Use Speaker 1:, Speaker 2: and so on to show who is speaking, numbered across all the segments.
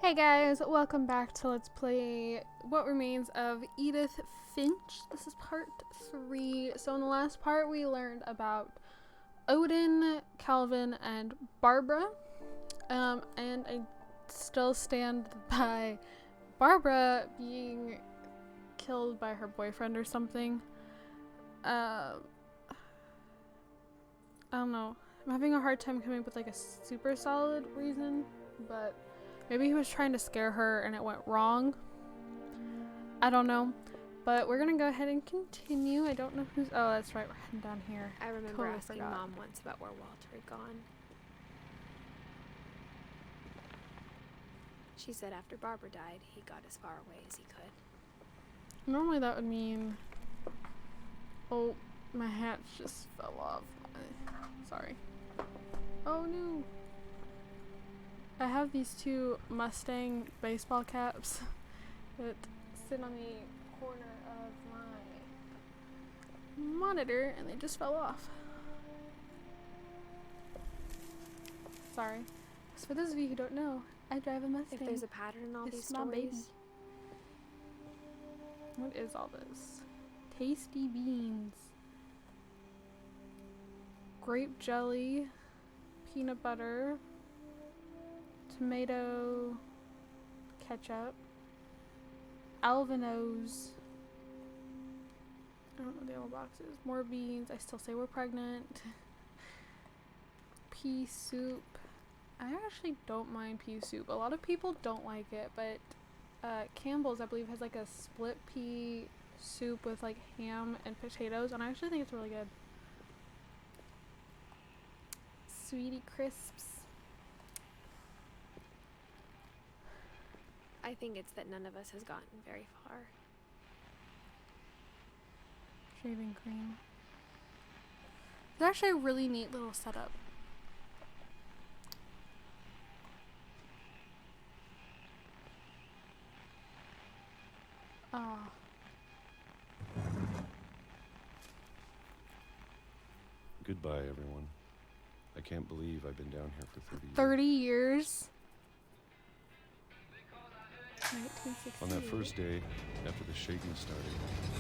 Speaker 1: Hey guys, welcome back to Let's Play What Remains of Edith Finch. This is part 3. So in the last part we learned about Odin, Calvin, and Barbara. And I still stand by Barbara being killed by her boyfriend or something. I don't know. I'm having a hard time coming up with like a super solid reason, but maybe he was trying to scare her and it went wrong. I don't know. But we're gonna go ahead and continue. I don't know who's... Oh, that's right. We're heading down here.
Speaker 2: I remember
Speaker 1: Totally
Speaker 2: asking
Speaker 1: forgot.
Speaker 2: Mom once about where Walter had gone. She said after Barbara died, he got as far away as he could.
Speaker 1: Normally that would mean... Oh, my hat just fell off. Sorry. Oh no. I have these two Mustang baseball caps that sit on the corner of my monitor and they just fell off. Sorry. So for those of you who don't know, I drive a Mustang.
Speaker 2: If there's a pattern in all
Speaker 1: It's
Speaker 2: these
Speaker 1: my
Speaker 2: stories,
Speaker 1: baby. What is all this? Tasty beans. Grape jelly. Peanut butter. Tomato ketchup, Alvino's, I don't know the yellow boxes, more beans, I still say we're pregnant, pea soup. I actually don't mind pea soup. A lot of people don't like it, but Campbell's I believe has like a split pea soup with like ham and potatoes, and I actually think it's really good. Sweetie crisps.
Speaker 2: I think it's that none of us has gotten very far.
Speaker 1: Shaving cream. It's actually a really neat little setup. Ah.
Speaker 3: Goodbye, everyone. I can't believe I've been down here for 30 years.
Speaker 1: 30 years. 1960.
Speaker 3: On that first day, after the shaking started,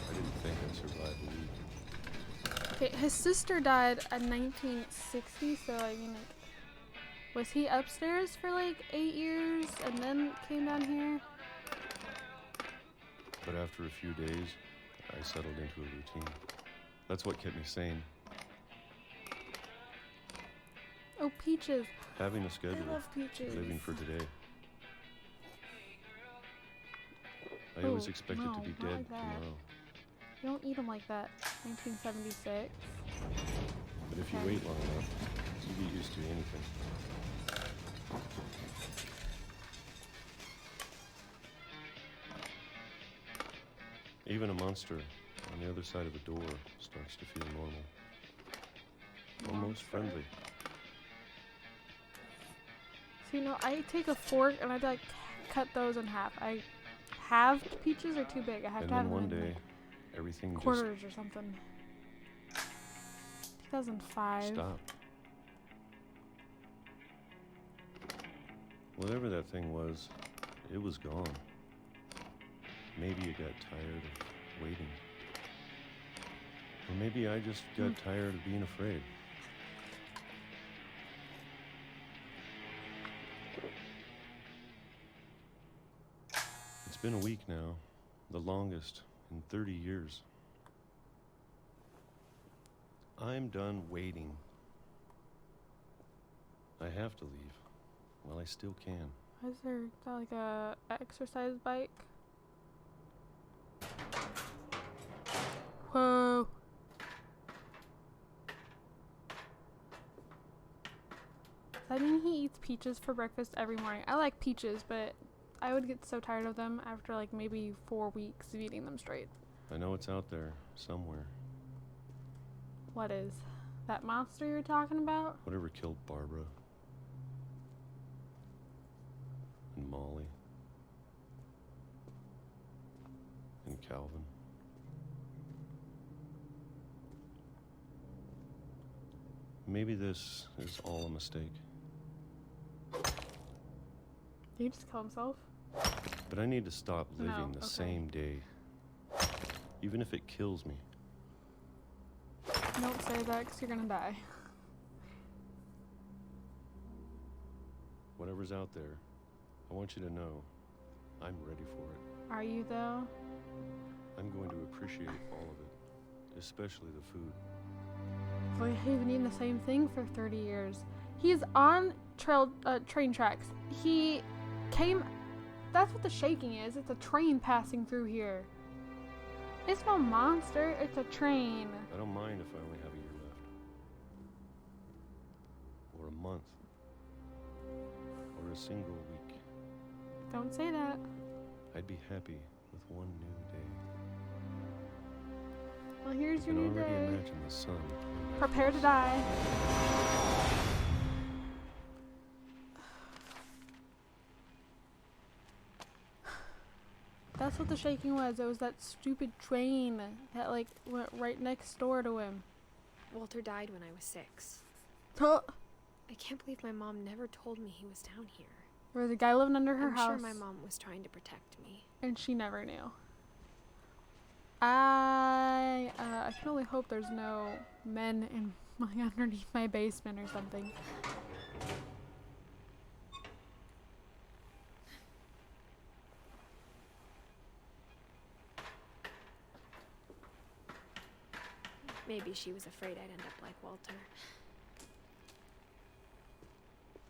Speaker 3: I didn't think I'd survive a week.
Speaker 1: Okay, his sister died in 1960, so I mean, like, was he upstairs for like 8 years and then came down here?
Speaker 3: But after a few days, I settled into a routine. That's what kept me sane.
Speaker 1: Oh, peaches.
Speaker 3: Having a schedule,
Speaker 1: I love peaches.
Speaker 3: living for today. I always
Speaker 1: Oh,
Speaker 3: expected
Speaker 1: no,
Speaker 3: to be
Speaker 1: not
Speaker 3: dead
Speaker 1: like that.
Speaker 3: tomorrow.
Speaker 1: You don't eat them like that. 1976.
Speaker 3: But if you
Speaker 1: Okay.
Speaker 3: wait long enough, you get used to anything. Even a monster on the other side of a door starts to feel normal. Almost friendly.
Speaker 1: So, you know, I take a fork and I'd like cut those in half. I halved peaches are too big. I have
Speaker 3: And
Speaker 1: to have
Speaker 3: then
Speaker 1: them
Speaker 3: one
Speaker 1: in
Speaker 3: day,
Speaker 1: like
Speaker 3: everything just
Speaker 1: quarters or something. 2005.
Speaker 3: stopped. Whatever that thing was, it was gone. Maybe it got tired of waiting. Or maybe I just got tired of being afraid. It's been a week now, the longest in 30 years. I'm done waiting. I have to leave while I still can.
Speaker 1: Is there like a exercise bike? Whoa. Does that mean he eats peaches for breakfast every morning? I like peaches, but I would get so tired of them after like maybe 4 weeks of eating them straight.
Speaker 3: I know it's out there somewhere.
Speaker 1: What is that monster you're talking about?
Speaker 3: Whatever killed Barbara and Molly and Calvin. Maybe this is all a mistake.
Speaker 1: Did he just kill himself?
Speaker 3: But I need to stop living
Speaker 1: No,
Speaker 3: the
Speaker 1: okay.
Speaker 3: same day. Even if it kills me.
Speaker 1: Don't say that because you're gonna die.
Speaker 3: Whatever's out there, I want you to know I'm ready for it.
Speaker 1: Are you though?
Speaker 3: I'm going to appreciate all of it, especially the food.
Speaker 1: We haven't eaten the same thing for 30 years. He's on train tracks. He came. That's what the shaking is. It's a train passing through here. It's no monster. It's a train.
Speaker 3: I don't mind if I only have a year left. Or a month. Or a single week.
Speaker 1: Don't say that.
Speaker 3: I'd be happy with one new day.
Speaker 1: Well, here's
Speaker 3: I
Speaker 1: your
Speaker 3: can
Speaker 1: new
Speaker 3: already
Speaker 1: day.
Speaker 3: imagine the sun.
Speaker 1: Prepare to die. That's what the shaking was. It was that stupid train that like went right next door to him.
Speaker 2: Walter died when I was 6.
Speaker 1: Huh.
Speaker 2: I can't believe my mom never told me he was down here.
Speaker 1: There was a guy living under her
Speaker 2: I'm
Speaker 1: house.
Speaker 2: sure my mom was trying to protect me.
Speaker 1: And she never knew. I can only hope there's no men in underneath my basement or something.
Speaker 2: Maybe she was afraid I'd end up like Walter.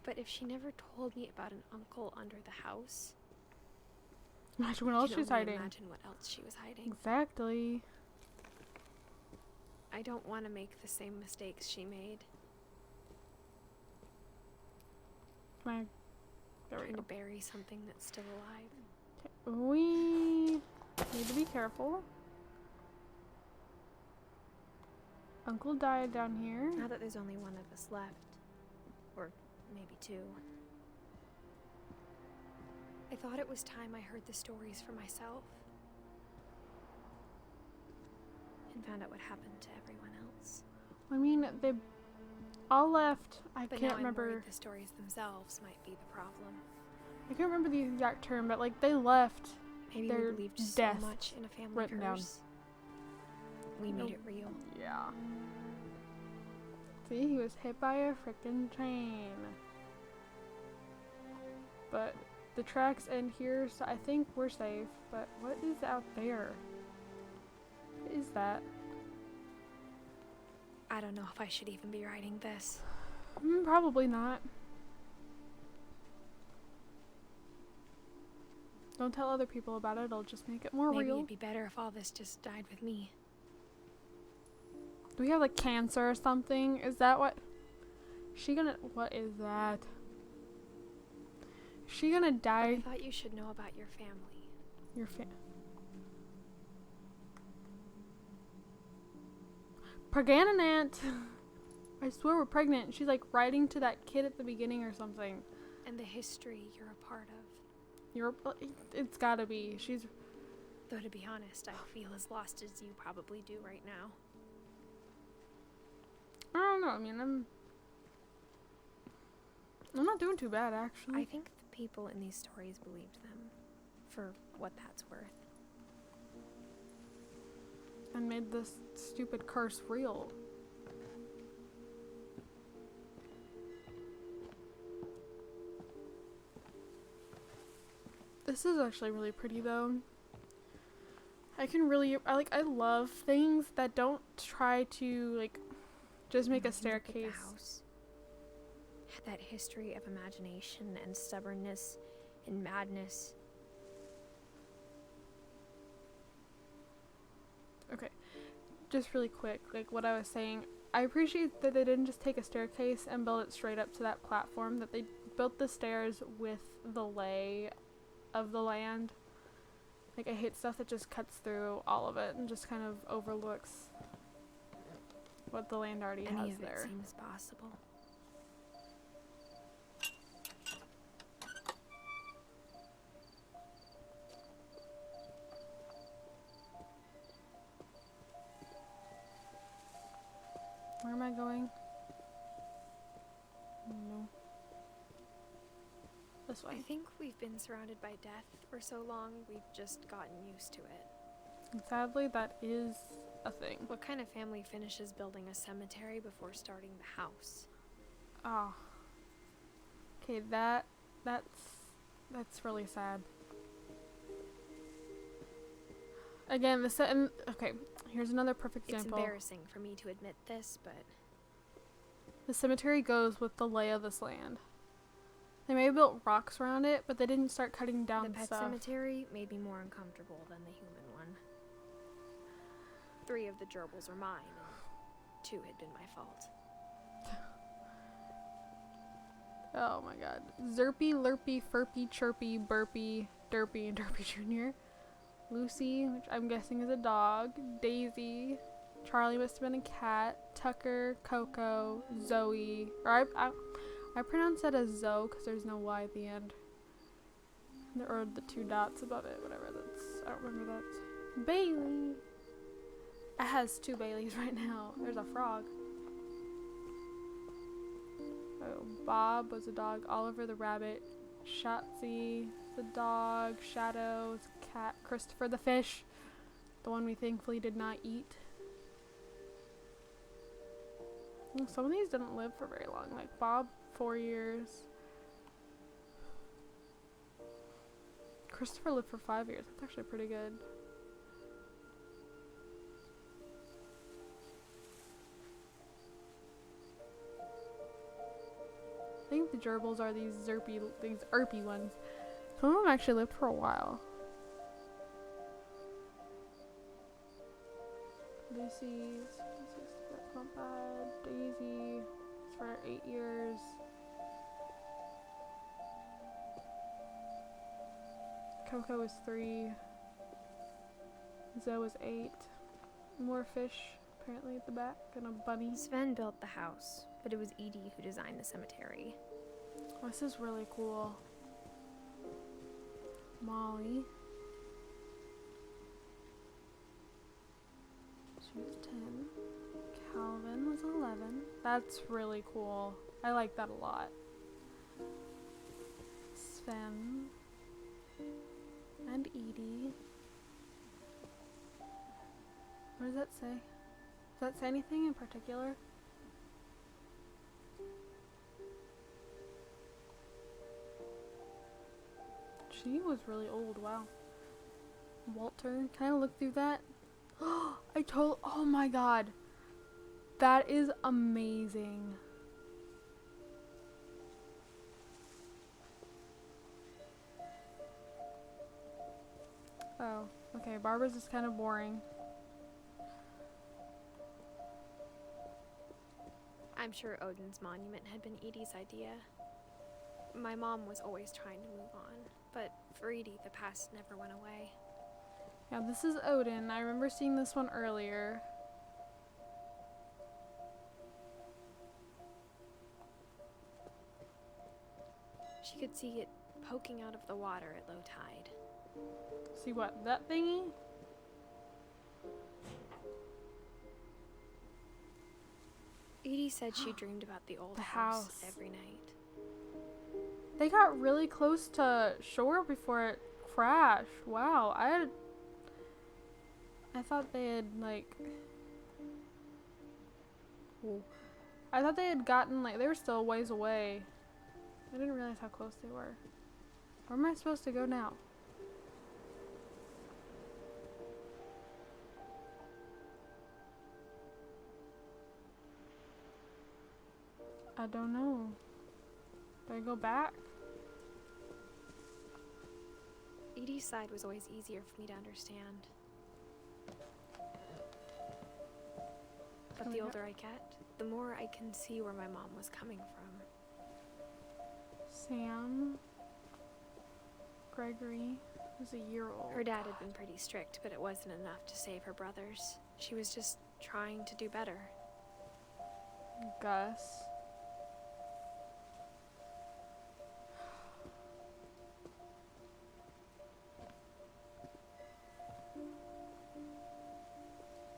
Speaker 2: But if she never told me about an uncle under the house,
Speaker 1: Imagine what
Speaker 2: I
Speaker 1: else
Speaker 2: can
Speaker 1: she's
Speaker 2: only
Speaker 1: hiding.
Speaker 2: imagine what else she was hiding.
Speaker 1: Exactly.
Speaker 2: I don't want to make the same mistakes she made.
Speaker 1: There we
Speaker 2: Trying
Speaker 1: go.
Speaker 2: to bury something that's still alive.
Speaker 1: We need to be careful. Uncle died down here.
Speaker 2: Now that there's only one of us left, or maybe 2, I thought it was time I heard the stories for myself and found out what happened to everyone else.
Speaker 1: I mean, they all left. I
Speaker 2: But
Speaker 1: can't
Speaker 2: now I'm
Speaker 1: remember.
Speaker 2: worried the stories themselves might be the problem.
Speaker 1: I can't remember the exact term, but like they left.
Speaker 2: Maybe
Speaker 1: Their
Speaker 2: we believed so
Speaker 1: death
Speaker 2: much in a family
Speaker 1: written down.
Speaker 2: curse. We made it real.
Speaker 1: Yeah. See, he was hit by a freaking train. But the tracks end here, so I think we're safe. But what is out there? What is that?
Speaker 2: I don't know if I should even be writing this.
Speaker 1: Probably not. Don't tell other people about it, it'll just make it more
Speaker 2: Maybe
Speaker 1: real.
Speaker 2: it'd be better if all this just died with me.
Speaker 1: Do we have like cancer or something? Is that what? What is that? Is she gonna
Speaker 2: But
Speaker 1: die?
Speaker 2: I thought you should know about your family.
Speaker 1: Your pregnant aunt. I swear we're pregnant. She's like writing to that kid at the beginning or something.
Speaker 2: And the history you're a part of.
Speaker 1: It's gotta be. She's.
Speaker 2: Though to be honest, I feel as lost as you probably do right now.
Speaker 1: I don't know. I mean, I'm not doing too bad actually.
Speaker 2: I think the people in these stories believed them, for what that's worth.
Speaker 1: And made this stupid curse real. This is actually really pretty though. I love things that don't try to like just make a
Speaker 2: Look at the
Speaker 1: staircase.
Speaker 2: house. That history of imagination and stubbornness and madness.
Speaker 1: Okay, just really quick, like what I was saying, I appreciate that they didn't just take a staircase and build it straight up to that platform, that they built the stairs with the lay of the land. Like, I hate stuff that just cuts through all of it and just kind of overlooks what the land already
Speaker 2: Any
Speaker 1: has
Speaker 2: of
Speaker 1: there.
Speaker 2: it seems possible.
Speaker 1: Where am I going? No. The this way.
Speaker 2: I think we've been surrounded by death for so long, we've just gotten used to it.
Speaker 1: And sadly, that is a thing.
Speaker 2: What kind of family finishes building a cemetery before starting the house?
Speaker 1: Oh. Okay, that's really sad. Again, okay, here's another perfect
Speaker 2: It's
Speaker 1: example.
Speaker 2: embarrassing for me to admit this, but
Speaker 1: The cemetery goes with the lay of this land. They may have built rocks around it, but they didn't start cutting down
Speaker 2: the pet
Speaker 1: stuff.
Speaker 2: cemetery made me more uncomfortable than the human one. 3 of the gerbils are mine, and 2 had been my fault.
Speaker 1: Oh my god. Zerpy, Lurpy, Furpy, Chirpy, Burpy, Derpy, and Derpy Jr. Lucy, which I'm guessing is a dog. Daisy. Charlie must have been a cat. Tucker, Coco, Zoe. Or I pronounce that as Zoe because there's no Y at the end. Or the 2 dots above it, whatever that's. I don't remember that. Bailey. It has 2 Baileys right now. There's a frog. Oh, Bob was a dog. Oliver the rabbit. Shotzi the dog. Shadow is a cat. Christopher the fish. The one we thankfully did not eat. Some of these didn't live for very long. Like Bob, 4 years. Christopher lived for 5 years. That's actually pretty good. I think the gerbils are these erpy ones. Some of them actually lived for a while. Lucy's, that's not bad. Daisy, for 8 years. Coco was 3. Zoe was 8. More fish, apparently, at the back, and a bunny.
Speaker 2: Sven built the house, but it was Edie who designed the cemetery.
Speaker 1: Oh, this is really cool. Molly. She was 10. Calvin was 11. That's really cool. I like that a lot. Sven. And Edie. What does that say? Does that say anything in particular? She was really old, wow. Walter, can I look through that? Oh my god. That is amazing. Oh, okay, Barbara's is kind of boring.
Speaker 2: I'm sure Odin's monument had been Edie's idea. My mom was always trying to move on, but for Edie, the past never went away.
Speaker 1: Yeah, this is Odin. I remember seeing this one earlier.
Speaker 2: She could see it poking out of the water at low tide.
Speaker 1: See what? That thingy?
Speaker 2: Edie said she dreamed about the old
Speaker 1: The
Speaker 2: house
Speaker 1: house.
Speaker 2: every night.
Speaker 1: They got really close to shore before it crashed. Wow, I thought they had like. Ooh. I thought they had gotten like they were still a ways away. I didn't realize how close they were. Where am I supposed to go now? I don't know. Do I go back?
Speaker 2: Edie's side was always easier for me to understand. But
Speaker 1: Oh,
Speaker 2: the
Speaker 1: yeah.
Speaker 2: older I get, the more I can see where my mom was coming from.
Speaker 1: Sam. Gregory was a year old.
Speaker 2: Her dad had been pretty strict, but it wasn't enough to save her brothers. She was just trying to do better.
Speaker 1: Gus.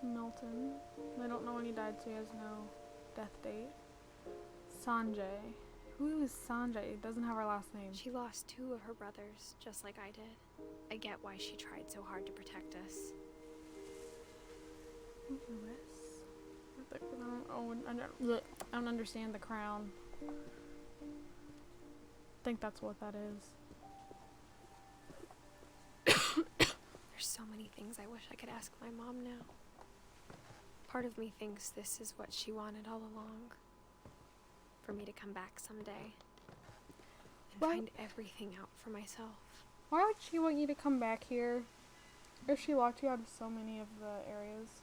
Speaker 1: Milton. I don't know when he died, so he has no death date. Sanjay. Who is Sanjay? It doesn't have our last name.
Speaker 2: She lost 2 of her brothers, just like I did. I get why she tried so hard to protect us.
Speaker 1: I don't understand the crown. I think that's what that is.
Speaker 2: There's so many things I wish I could ask my mom now. Part of me thinks this is what she wanted all along. For me to come back someday and find everything out for myself.
Speaker 1: Why would she want you to come back here? Or she locked you out of so many of the areas?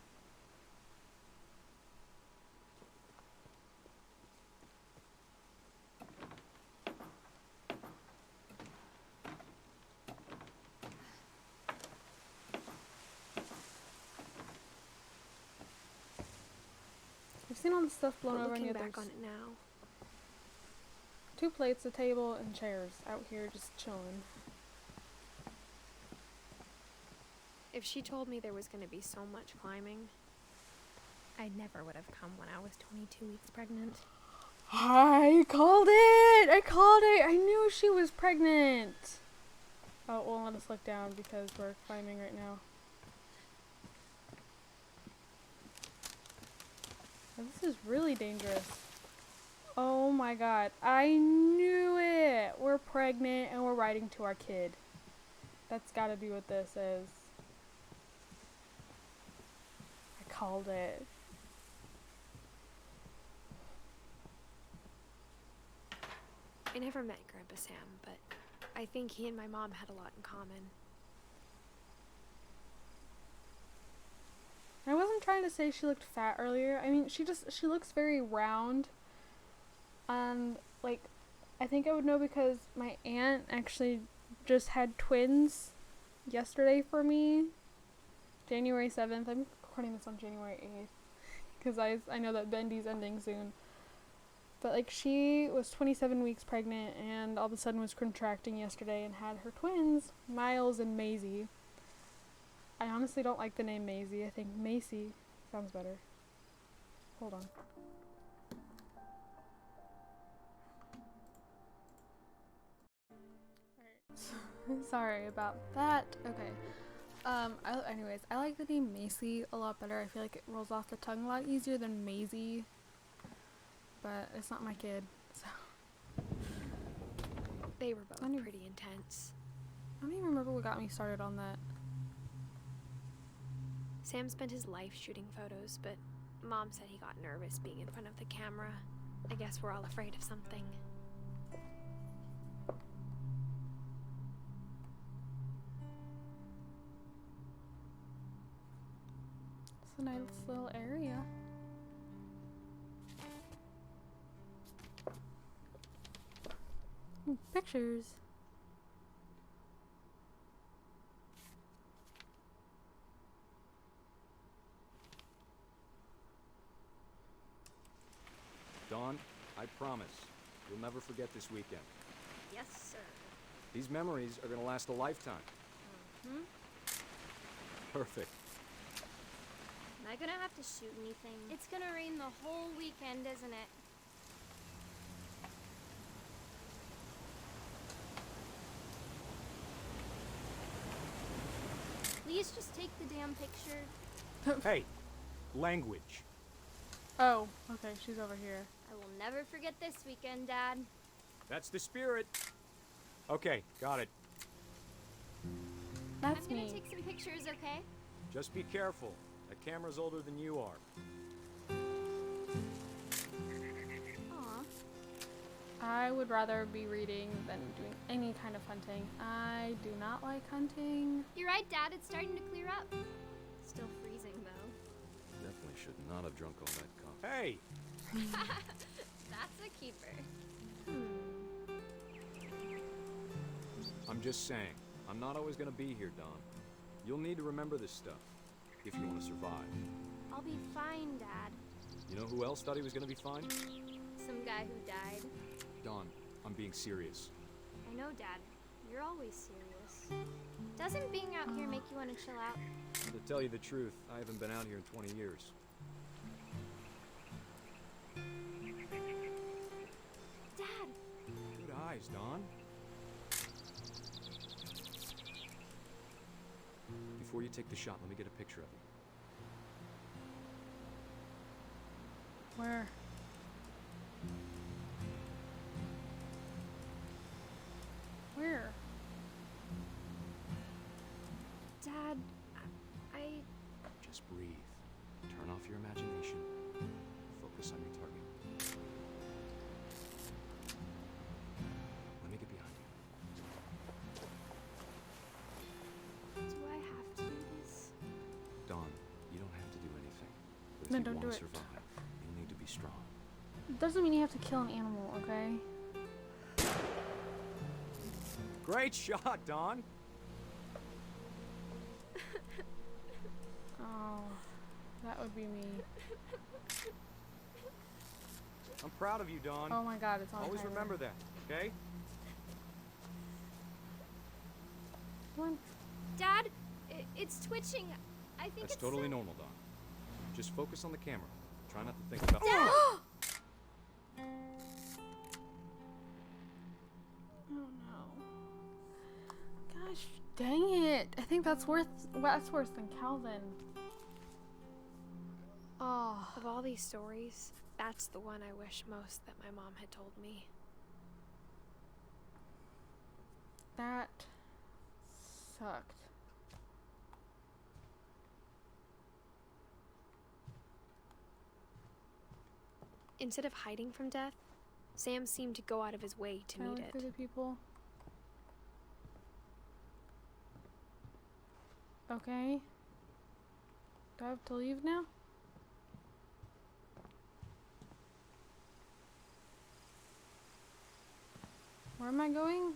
Speaker 1: I've seen all the stuff blown over, and
Speaker 2: Looking
Speaker 1: yet
Speaker 2: back
Speaker 1: there's
Speaker 2: on it now,
Speaker 1: 2 plates, a table, and chairs out here just chilling.
Speaker 2: if she told me there was going to be so much climbing, I never would have come when I was 22 weeks pregnant.
Speaker 1: I called it! I called it! I knew she was pregnant! Oh, well, let us look down because we're climbing right now. Oh, this is really dangerous. Oh my god. I knew it! We're pregnant and we're riding to our kid. That's gotta be what this is. I called it.
Speaker 2: I never met Grandpa Sam, but I think he and my mom had a lot in common.
Speaker 1: I wasn't trying to say she looked fat earlier. I mean, she looks very round. And, like, I think I would know because my aunt actually just had twins yesterday for me. January 7th. I'm recording this on January 8th. Because I know that Bendy's ending soon. But, like, she was 27 weeks pregnant and all of a sudden was contracting yesterday and had her twins, Miles and Maisie. I honestly don't like the name Maisie. I think Macy sounds better. Hold on. Alright. Sorry about that. Okay. Anyways, I like the name Macy a lot better. I feel like it rolls off the tongue a lot easier than Maisie. But it's not my kid, so.
Speaker 2: They were both pretty intense.
Speaker 1: I don't even remember what got me started on that.
Speaker 2: Sam spent his life shooting photos, but Mom said he got nervous being in front of the camera. I guess we're all afraid of something.
Speaker 1: It's a nice little area. Ooh, pictures.
Speaker 4: Dawn, I promise, you'll never forget this weekend.
Speaker 5: Yes, sir.
Speaker 4: These memories are gonna last a lifetime.
Speaker 5: Hmm?
Speaker 4: Perfect.
Speaker 5: Am I gonna have to shoot anything? It's gonna rain the whole weekend, isn't it? Please just take the damn picture.
Speaker 4: Hey, language.
Speaker 1: Oh, okay, she's over here.
Speaker 5: I will never forget this weekend, Dad.
Speaker 4: That's the spirit. Okay, got it.
Speaker 1: That's
Speaker 5: I'm gonna
Speaker 1: me.
Speaker 5: take some pictures, okay?
Speaker 4: Just be careful. That camera's older than you are.
Speaker 5: Aw.
Speaker 1: I would rather be reading than doing any kind of hunting. I do not like hunting.
Speaker 5: You're right, Dad. It's starting to clear up. Still freezing, though.
Speaker 3: Definitely should not have drunk all that coffee.
Speaker 4: Hey!
Speaker 5: That's a keeper.
Speaker 4: I'm just saying, I'm not always gonna be here, Dawn. You'll need to remember this stuff, if you want to survive.
Speaker 5: I'll be fine, Dad.
Speaker 4: You know who else thought he was gonna be fine?
Speaker 5: Some guy who died.
Speaker 4: Dawn, I'm being serious.
Speaker 5: I know, Dad. You're always serious. Doesn't being out here make you want to chill out?
Speaker 4: To tell you the truth, I haven't been out here in 20 years.
Speaker 5: Dad,
Speaker 4: eyes, Dawn. Before you take the shot, let me get a picture of you.
Speaker 1: Where? Where?
Speaker 2: Dad, I...
Speaker 4: Just breathe. Turn off your imagination. Focus on your target. Let me get behind you.
Speaker 2: Do I have to do this?
Speaker 4: Dawn, you don't have to do anything. But
Speaker 1: Then
Speaker 4: if you
Speaker 1: don't
Speaker 4: want
Speaker 1: do
Speaker 4: to
Speaker 1: it.
Speaker 4: survive, you'll need to be strong.
Speaker 1: It doesn't mean you have to kill an animal, okay?
Speaker 4: Great shot, Dawn!
Speaker 1: Oh, that would be me.
Speaker 4: I'm proud of you, Dawn.
Speaker 1: Oh my god, it's on
Speaker 4: Always
Speaker 1: timer.
Speaker 4: remember that, okay?
Speaker 1: Come on.
Speaker 5: Dad, it's twitching. I think
Speaker 4: That's
Speaker 5: it's
Speaker 4: totally normal, Dawn. Just focus on the camera. Try not to think about...
Speaker 5: Dad!
Speaker 1: Oh no. Gosh, dang it. I think that's worse than Calvin. Oh.
Speaker 2: Of all these stories, that's the one I wish most that my mom had told me.
Speaker 1: That sucked.
Speaker 2: Instead of hiding from death, Sam seemed to go out of his way to
Speaker 1: Can I
Speaker 2: meet
Speaker 1: look through
Speaker 2: it.
Speaker 1: the people? Okay. Do I have to leave now? Where am I going?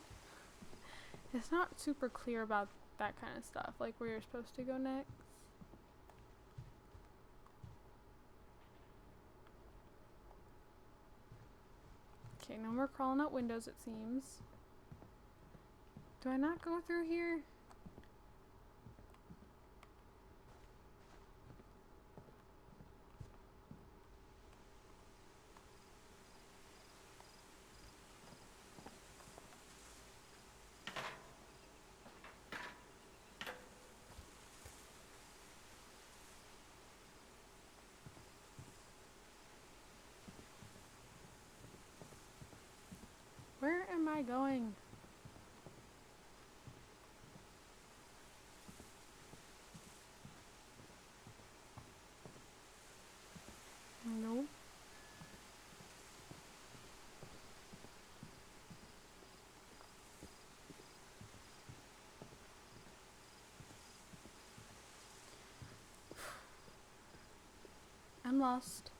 Speaker 1: It's not super clear about that kind of stuff, like where you're supposed to go next. Okay, no more crawling out windows, it seems. Do I not go through here? Where am I going? No. I'm lost.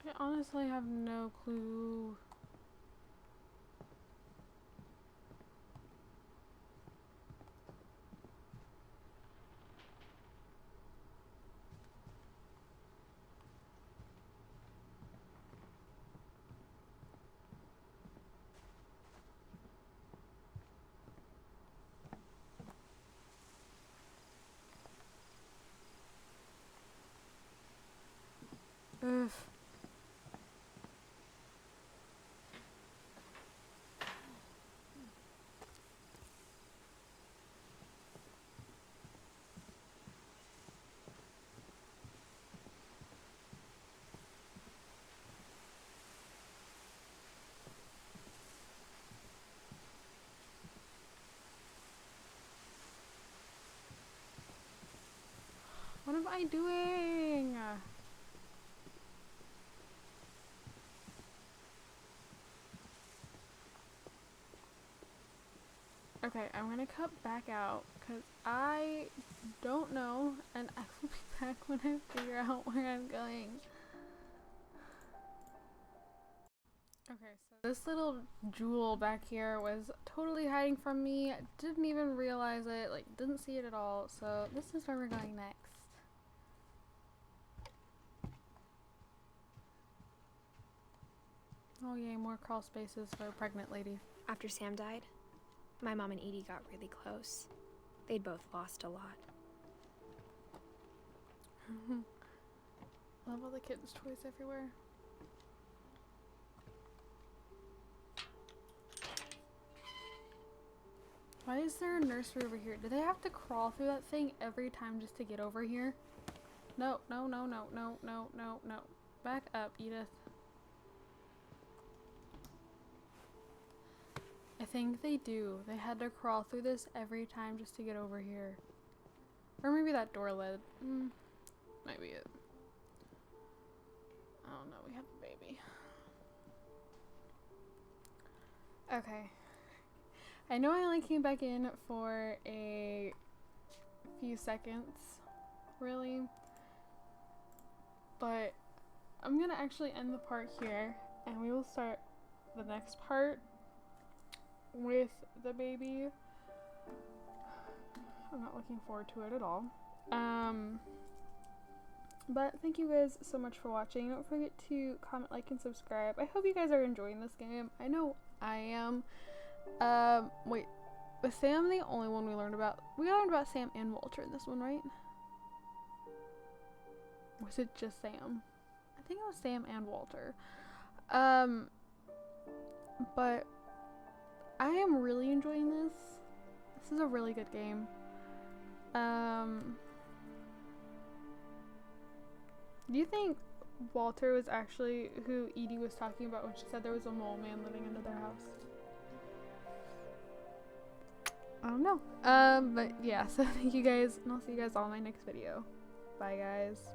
Speaker 1: I honestly have no clue. Ugh. What am I doing? Okay, I'm gonna cut back out because I don't know, and I will be back when I figure out where I'm going. Okay, so This little jewel back here was totally hiding from me. Didn't even realize it, like didn't see it at all. So this is where we're going next. Oh yay, more crawl spaces for a pregnant lady.
Speaker 2: After Sam died, my mom and Edie got really close. They'd both lost a lot.
Speaker 1: Love all the kids' toys everywhere. Why is there a nursery over here? Do they have to crawl through that thing every time just to get over here? No, no, no, no, no, no, no, no. Back up, Edith. I think they do. They had to crawl through this every time just to get over here. Or maybe that door led. Might be it. I don't know. We have a baby. Okay. I know I only came back in for a few seconds, really. But I'm gonna actually end the part here, and we will start the next part with the baby. I'm not looking forward to it at all. But thank you guys so much for watching. Don't forget to comment, like, and subscribe. I hope you guys are enjoying this game. I know I am. Wait, was Sam the only one we learned about? We learned about Sam and Walter in this one, right? Was it just Sam? I think it was Sam and Walter. But I am really enjoying this. This is a really good game. Do you think Walter was actually who Edie was talking about when she said there was a mole man living under their house? I don't know. But yeah, so thank you guys, and I'll see you guys all in my next video. Bye, guys.